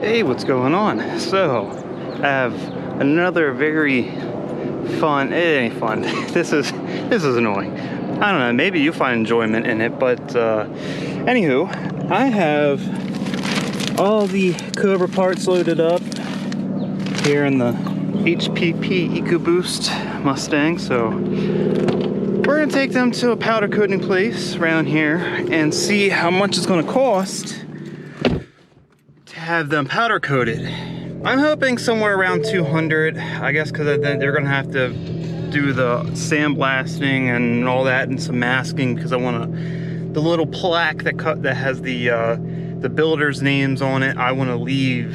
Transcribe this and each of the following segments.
Hey, what's going on? So, I have another very fun, it ain't fun, this is annoying. I don't know, maybe you find enjoyment in it, but anywho, I have all the Cobra parts loaded up here in the HPP EcoBoost Mustang, so we're gonna take them to a powder coating place around here and see how much it's gonna cost have them powder coated. I'm hoping somewhere around 200, I guess, because then they're gonna have to do the sandblasting and all that and some masking, because I want the little plaque that has the builders' names on it, I want to leave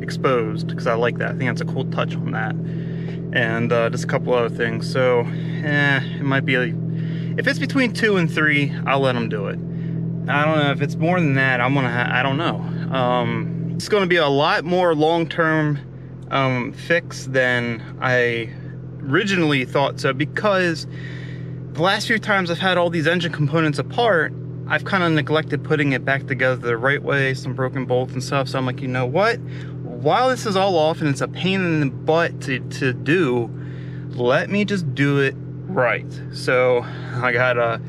exposed, because I like that. I think that's a cool touch on that, and just a couple other things. So it might be like, if it's between 2 and 3, I'll let them do it. I don't know if it's more than that. I don't know. It's going to be a lot more long-term fix than I originally thought so, because the last few times I've had all these engine components apart, I've kind of neglected putting it back together the right way, some broken bolts and stuff. So I'm like, you know what? While this is all off and it's a pain in the butt to do, let me just do it right. So I gotta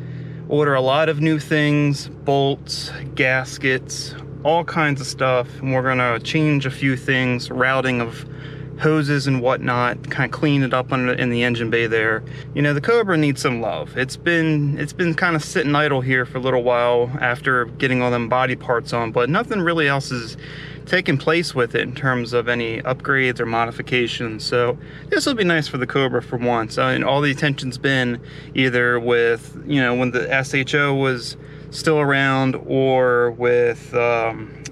order a lot of new things, bolts, gaskets, all kinds of stuff, and we're gonna change a few things, routing of hoses and whatnot, kind of clean it up in the engine bay there. You know, the Cobra needs some love. It's been kind of sitting idle here for a little while after getting all them body parts on, but nothing really else is taking place with it in terms of any upgrades or modifications. So this will be nice for the Cobra for once. I mean, all the attention's been either with, you know, when the SHO was still around, or with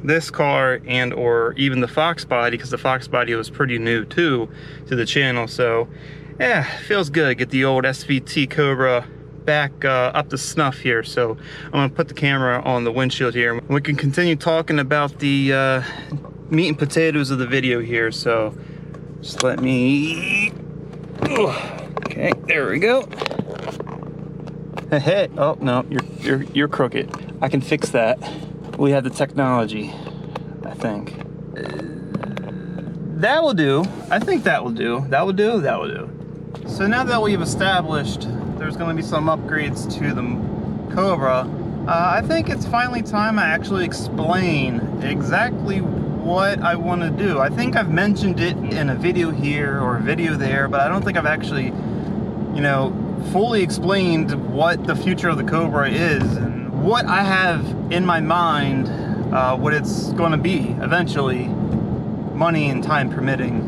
this car, and or even the Fox body, because the Fox body was pretty new too to the channel. So yeah, feels good. Get the old SVT Cobra back up to snuff here. So I'm gonna put the camera on the windshield here. We can continue talking about the meat and potatoes of the video here. So just let me, okay, there we go. Hey, oh no, you're crooked. I can fix that. We have the technology, I think. That will do. I think that will do. That will do. That will do. So now that we've established there's going to be some upgrades to the Cobra, I think it's finally time I actually explain exactly what I want to do. I think I've mentioned it in a video here or a video there, but I don't think I've actually, you know, fully explained what the future of the Cobra is and what I have in my mind, what it's going to be eventually, money and time permitting.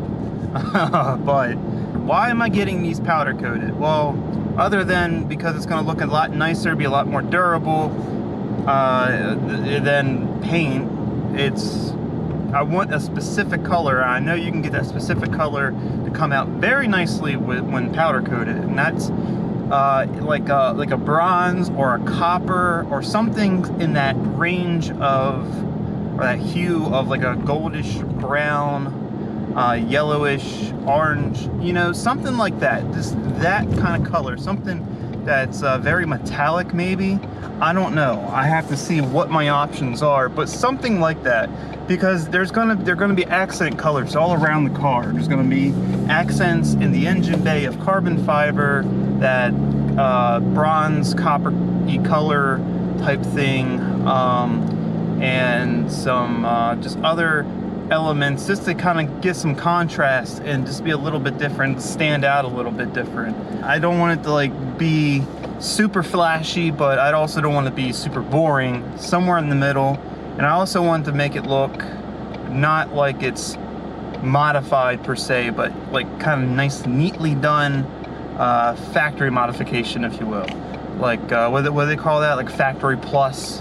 But why am I getting these powder coated? Well, other than because it's going to look a lot nicer, be a lot more durable than paint, I want a specific color. I know you can get that specific color to come out very nicely when powder coated, and that's like a bronze or a copper or something in that range of, or that hue of like a goldish brown, yellowish orange, you know, something like that. Just that kind of color, something that's very metallic maybe. I don't know. I have to see what my options are, but something like that, because they're gonna be accent colors all around the car. There's gonna be accents in the engine bay of carbon fiber, that bronze copper-y color type thing, and some just other elements, just to kind of get some contrast and just be a little bit different, stand out a little bit different. I don't want it to like be super flashy, but I also don't want to be super boring, somewhere in the middle. And I also want to make it look not like it's modified per se, but like kind of nice, neatly done factory modification, if you will. Like what do they call that, like factory plus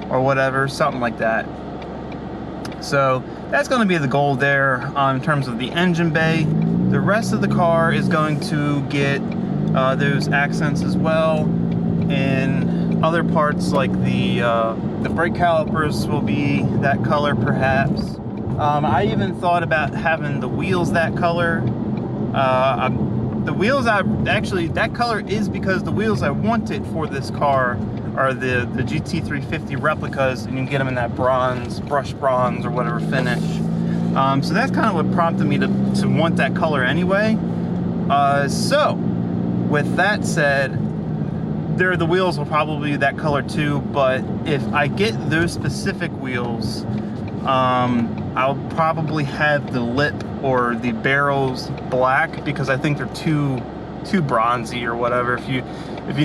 or whatever, something like that. So that's going to be the goal there in terms of the engine bay. The rest of the car is going to get those accents as well, and other parts like the brake calipers will be that color perhaps. I even thought about having the wheels that color. The wheels that color is because the wheels I wanted for this car are the GT350 replicas, and you can get them in that bronze, brushed bronze or whatever finish. So that's kind of what prompted me to want that color anyway. So with that said, the wheels will probably be that color too, but if I get those specific wheels, I'll probably have the lip or the barrels black, because I think they're too bronzy or whatever, if you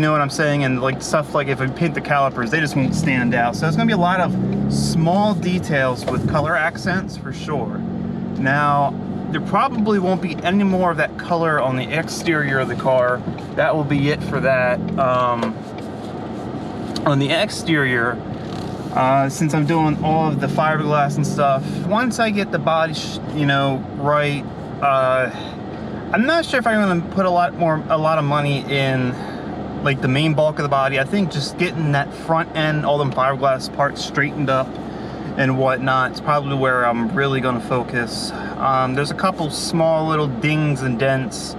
know what I'm saying. And like stuff like if I paint the calipers, they just won't stand out. So it's gonna be a lot of small details with color accents for sure. Now, there probably won't be any more of that color on the exterior of the car. That will be it for that. On the exterior, since I'm doing all of the fiberglass and stuff, once I get the body, right, I'm not sure if I'm going to put a lot of money in like the main bulk of the body. I think just getting that front end, all them fiberglass parts straightened up and whatnot, is probably where I'm really going to focus. There's a couple small little dings and dents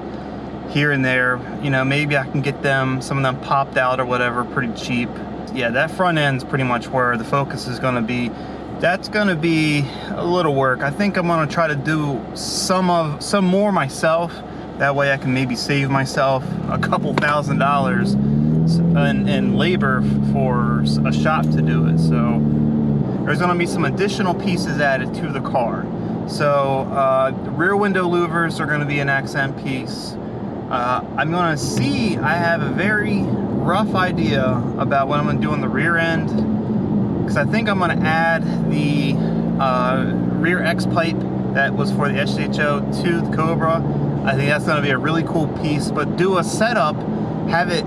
here and there. Maybe I can get some of them popped out or whatever, pretty cheap. Yeah, that front end's pretty much where the focus is going to be. That's going to be a little work. I think I'm going to try to do some more myself. That way I can maybe save myself a couple $1,000s in labor for a shop to do it. So there's going to be some additional pieces added to the car. So the rear window louvers are going to be an accent piece. I'm going to see, I have a very rough idea about what I'm going to do on the rear end, because I think I'm going to add the rear X pipe that was for the SHO to the Cobra. I think that's going to be a really cool piece, but do a setup, have it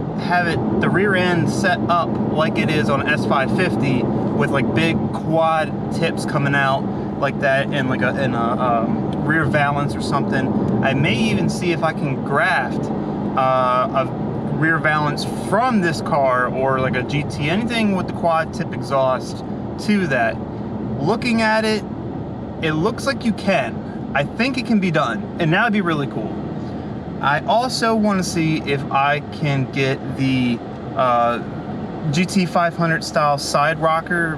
the rear end set up like it is on S550 with like big quad tips coming out like that, and like a rear valance or something. I may even see if I can graft a rear valance from this car, or like a GT, anything with the quad tip exhaust to that. Looking at it, it looks like you can. I think it can be done, and that would be really cool. I also want to see if I can get the GT500 style side rocker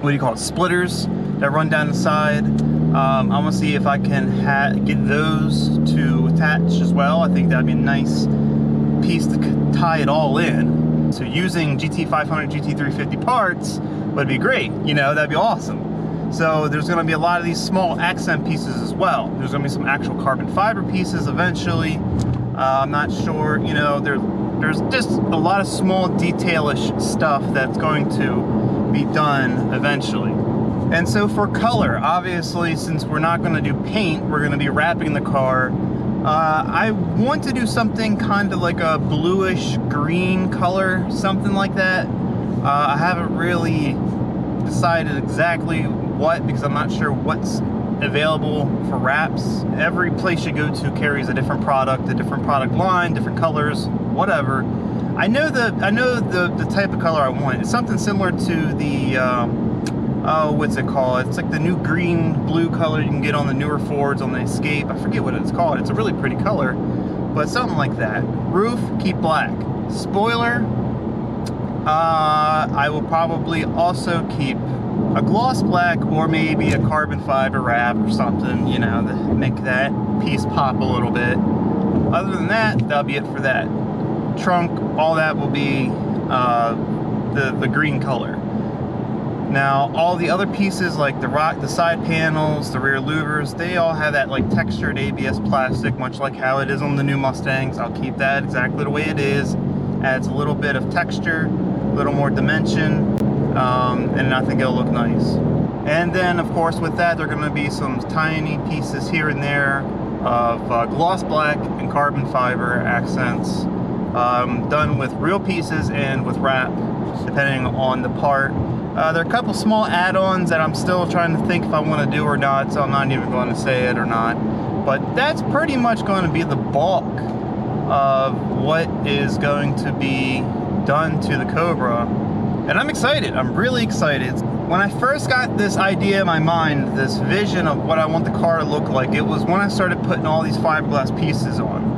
what do you call it, splitters that run down the side. I want to see if I can get those to attach as well. I think that'd be a nice piece to tie it all in. So using GT500, GT350 parts would be great. That'd be awesome. So there's going to be a lot of these small accent pieces as well. There's going to be some actual carbon fiber pieces eventually. I'm not sure, there's just a lot of small detailish stuff that's going to be done eventually. And so for color, obviously, since we're not going to do paint, we're going to be wrapping the car. I want to do something kind of like a bluish green color, something like that. I haven't really decided exactly what, because I'm not sure what's available for wraps. Every place you go to carries a different product line, different colors, whatever. I know the type of color I want. It's something similar to the what's it called? It's like the new green blue color you can get on the newer Fords, on the Escape. I forget what it's called. It's a really pretty color, but something like that. Roof, keep black. Spoiler, I will probably also keep a gloss black, or maybe a carbon fiber wrap or something, to make that piece pop a little bit. Other than that, that'll be it for that. Trunk, all that will be the green color. Now, all the other pieces like the side panels, the rear louvers, they all have that like textured ABS plastic, much like how it is on the new Mustangs. I'll keep that exactly the way it is. Adds a little bit of texture, a little more dimension, and I think it'll look nice. And then, of course, with that, there are going to be some tiny pieces here and there of gloss black and carbon fiber accents, done with real pieces and with wrap, depending on the part. There are a couple small add-ons that I'm still trying to think if I want to do or not, so I'm not even going to say it or not. But that's pretty much going to be the bulk of what is going to be done to the Cobra. And I'm excited. I'm really excited. When I first got this idea in my mind, this vision of what I want the car to look like, it was when I started putting all these fiberglass pieces on.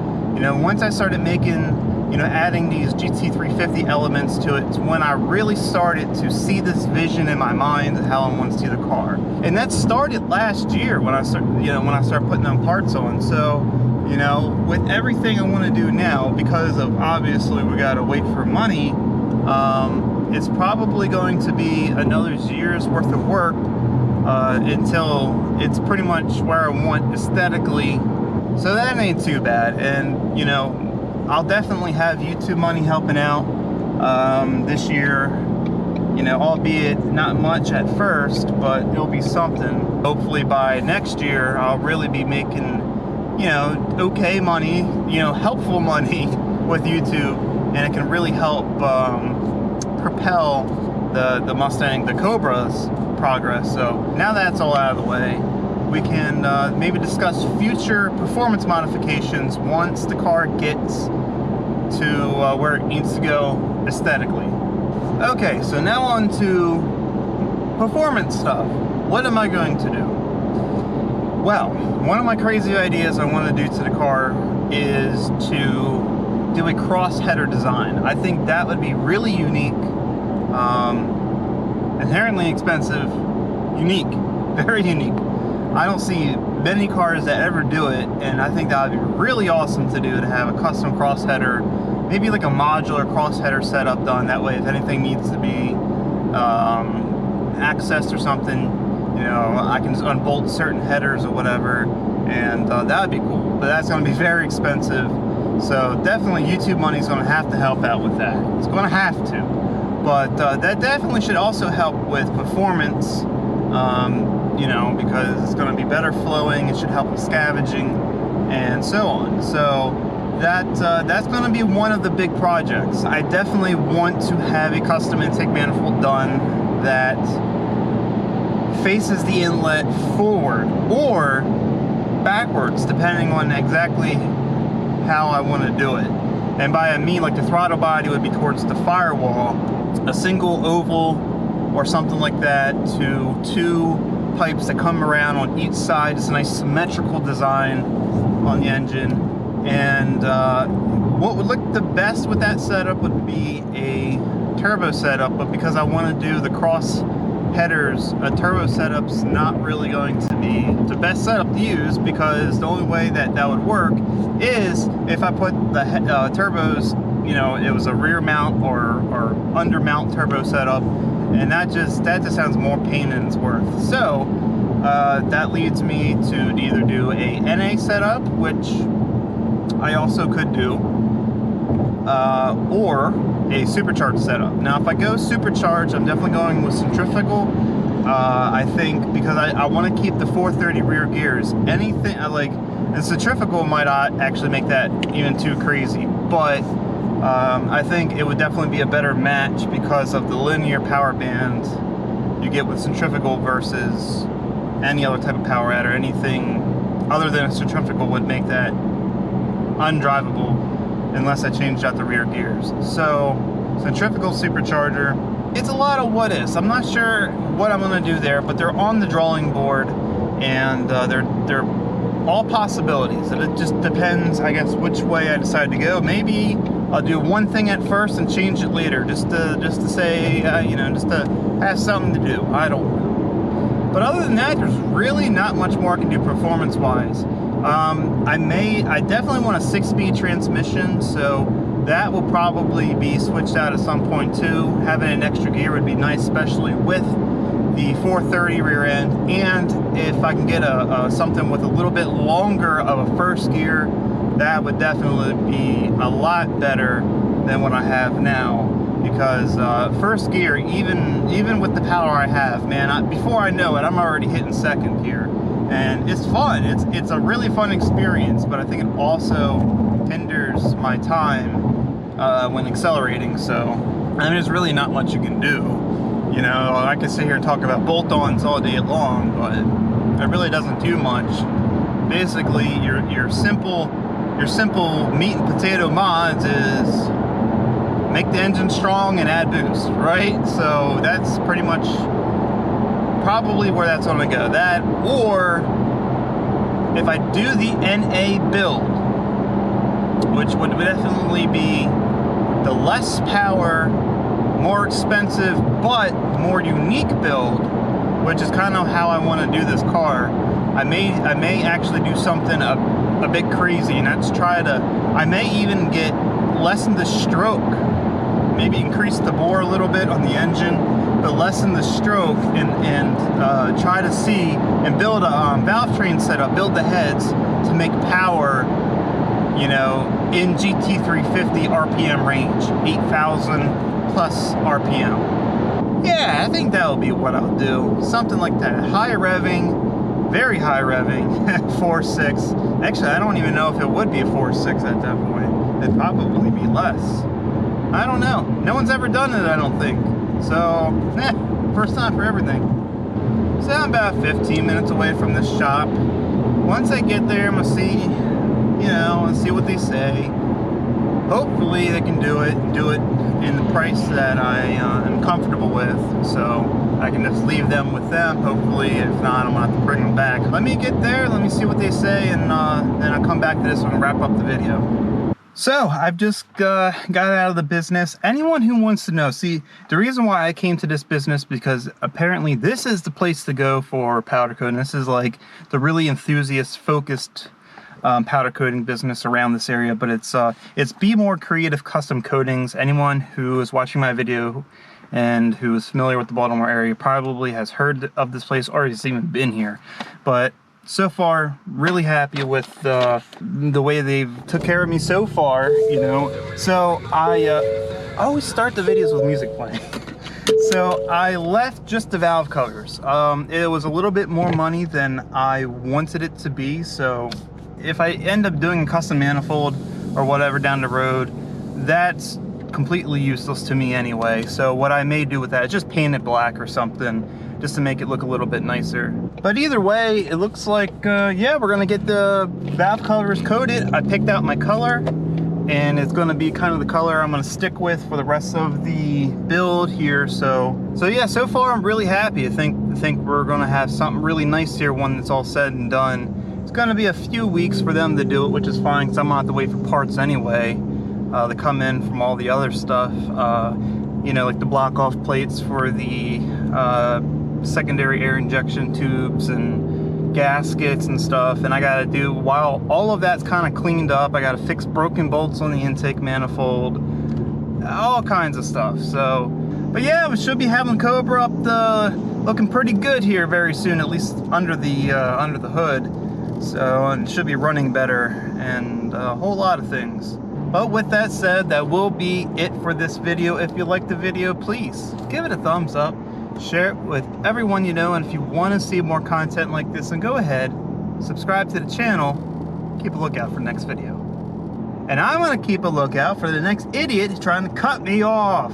Once I started making you know, adding these GT350 elements to it, when I really started to see this vision in my mind of how I want to see the car. And that started last year when I started putting them parts on. So, you know, with everything I want to do now, because of obviously we got to wait for money, it's probably going to be another year's worth of work until it's pretty much where I want aesthetically. So that ain't too bad. And, you know, I'll definitely have YouTube money helping out this year, you know, albeit not much at first, but it'll be something. Hopefully by next year, I'll really be making, you know, okay money, you know, helpful money with YouTube, and it can really help propel the Mustang, the Cobra's progress. So now that's all out of the way, we can maybe discuss future performance modifications once the car gets to where it needs to go aesthetically. Okay, so now on to performance stuff. What am I going to do? Well, one of my crazy ideas I want to do to the car is to do a cross header design. I think that would be really unique, inherently expensive, unique, very unique. I don't see many cars that ever do it, and I think that would be really awesome to do, to have a custom cross header, maybe like a modular cross header setup done. That way, if anything needs to be accessed or something, you know, I can just unbolt certain headers or whatever, and that would be cool. But that's going to be very expensive, so definitely YouTube money is going to have to help out with that. It's going to have to. But that definitely should also help with performance, you know, because it's going to be better flowing. It should help with scavenging and so on. So that's going to be one of the big projects. I definitely want to have a custom intake manifold done that faces the inlet forward or backwards, depending on exactly how I want to do it. And by I mean, like, the throttle body would be towards the firewall, a single oval or something like that, to two pipes that come around on each side. It's a nice symmetrical design on the engine. And what would look the best with that setup would be a turbo setup, but because I want to do the cross headers, a turbo setup's not really going to be the best setup to use, because the only way that would work is if I put the turbos, you know, it was a rear mount or under mount turbo setup, and that just sounds more pain than it's worth. So that leads me to either do a NA setup, which I also could do, or a supercharged setup. Now, if I go supercharged, I'm definitely going with centrifugal. I think because I want to keep the 430 rear gears. Anything like, and centrifugal might actually make that even too crazy, but I think it would definitely be a better match because of the linear power band you get with centrifugal versus any other type of power adder. Anything other than a centrifugal would make that undrivable unless I changed out the rear gears. So centrifugal supercharger, it's a lot of what ifs. I'm not sure what I'm going to do there, but they're on the drawing board, and they're all possibilities, and it just depends, I guess, which way I decide to go. Maybe I'll do one thing at first and change it later, just to say, you know, just to have something to do. I don't know. But other than that, there's really not much more I can do performance-wise. I definitely want a 6-speed transmission, so that will probably be switched out at some point too. Having an extra gear would be nice, especially with the 430 rear end. And if I can get something with a little bit longer of a first gear, that would definitely be a lot better than what I have now. Because first gear, even with the power I have, man, before I know it, I'm already hitting second gear. And it's fun. It's a really fun experience, but I think it also hinders my time when accelerating. So I mean, there's really not much you can do. You know, I could sit here and talk about bolt-ons all day long, but it really doesn't do much. Basically, your simple meat and potato mods is make the engine strong and add boost, right? So that's pretty much probably where that's going to go. That, or if I do the NA build, which would definitely be the less power, more expensive, but more unique build, which is kind of how I want to do this car. I may actually do something a bit crazy, and that's I may even lessen the stroke, maybe increase the bore a little bit on the engine, but lessen the stroke and try to see and build a valve train setup, build the heads to make power, you know, in GT350 RPM range, 8,000 plus RPM. Yeah, I think that'll be what I'll do. Something like that. High revving, very high revving, 4.6. Actually, I don't even know if it would be a 4.6 at that point. It'd probably be less. I don't know. No one's ever done it, I don't think. So, first time for everything. So I'm about 15 minutes away from this shop. Once I get there, I'm gonna see, you know, and see what they say. Hopefully they can do it in the price that I am comfortable with, so I can just leave them with them. Hopefully, if not, I'm gonna have to bring them back. Let me get there, let me see what they say, and then I'll come back to this one and wrap up the video. So I've just got out of the business. Anyone who wants to know, see, the reason why I came to this business, because apparently this is the place to go for powder coating. This is like the really enthusiast focused powder coating business around this area, but it's Be More Creative Custom Coatings. Anyone who is watching my video and who is familiar with the Baltimore area probably has heard of this place or has even been here. But so far, really happy with the way they've took care of me so far, you know. So I always start the videos with music playing. So I left just the valve colors. It was a little bit more money than I wanted it to be, so if I end up doing a custom manifold or whatever down the road, that's completely useless to me anyway. So what I may do with that is just paint it black or something, just to make it look a little bit nicer. But either way, it looks like, yeah, we're gonna get the valve colors coated. I picked out my color, and it's gonna be kind of the color I'm gonna stick with for the rest of the build here. So yeah, so far I'm really happy. I think we're gonna have something really nice here when it's all said and done. It's gonna be a few weeks for them to do it, which is fine, because I'm gonna have to wait for parts anyway to come in from all the other stuff. You know, like the block off plates for the secondary air injection tubes and gaskets and stuff, and I gotta do, while all of that's kind of cleaned up, I gotta fix broken bolts on the intake manifold, all kinds of stuff. So, but yeah, we should be having Cobra up looking pretty good here very soon, at least under the hood. So, and it should be running better and a whole lot of things. But with that said, that will be it for this video. If you liked the video, please give it a thumbs up, share it with everyone you know, and if you want to see more content like this, then go ahead, subscribe to the channel, keep a lookout for the next video. And I'm going to keep a lookout for the next idiot trying to cut me off.